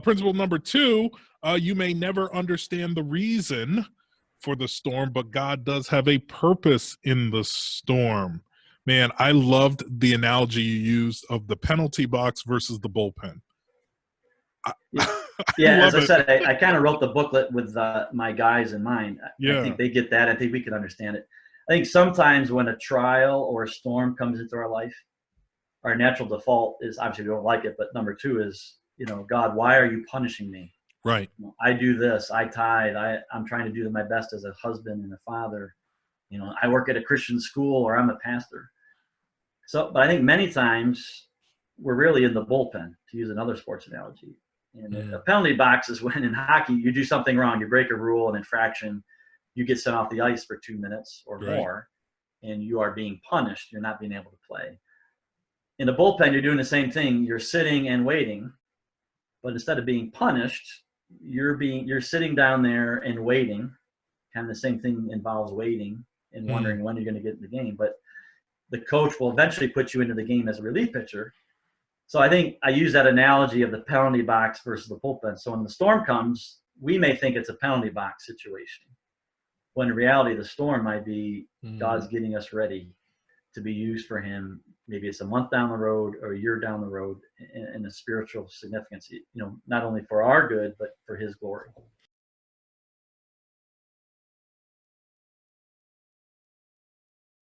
Principle number two, you may never understand the reason for the storm, but God does have a purpose in the storm. Man, I loved the analogy you used of the penalty box versus the bullpen. Yeah, I yeah, as love I it. said, I kind of wrote the booklet with my guys in mind. I Yeah. think they get that. I think we can understand it. I think sometimes when a trial or a storm comes into our life, our natural default is obviously we don't like it, but number two is, God, why are you punishing me? Right. I do this, I tithe, I'm trying to do my best as a husband and a father. I work at a Christian school or I'm a pastor. So, but I think many times we're really in the bullpen, to use another sports analogy. And a penalty box is when in hockey you do something wrong, you break a rule, an infraction, you get sent off the ice for 2 minutes or more, and you are being punished. You're not being able to play. In the bullpen, you're doing the same thing. You're sitting and waiting, but instead of being punished, you're sitting down there and waiting. Kind of the same thing involves waiting and wondering when you're going to get in the game. But the coach will eventually put you into the game as a relief pitcher. So I think I use that analogy of the penalty box versus the bullpen. So when the storm comes, we may think it's a penalty box situation, when in reality the storm might be God's getting us ready to be used for him. Maybe it's a month down the road or a year down the road in a spiritual significance, not only for our good, but for his glory.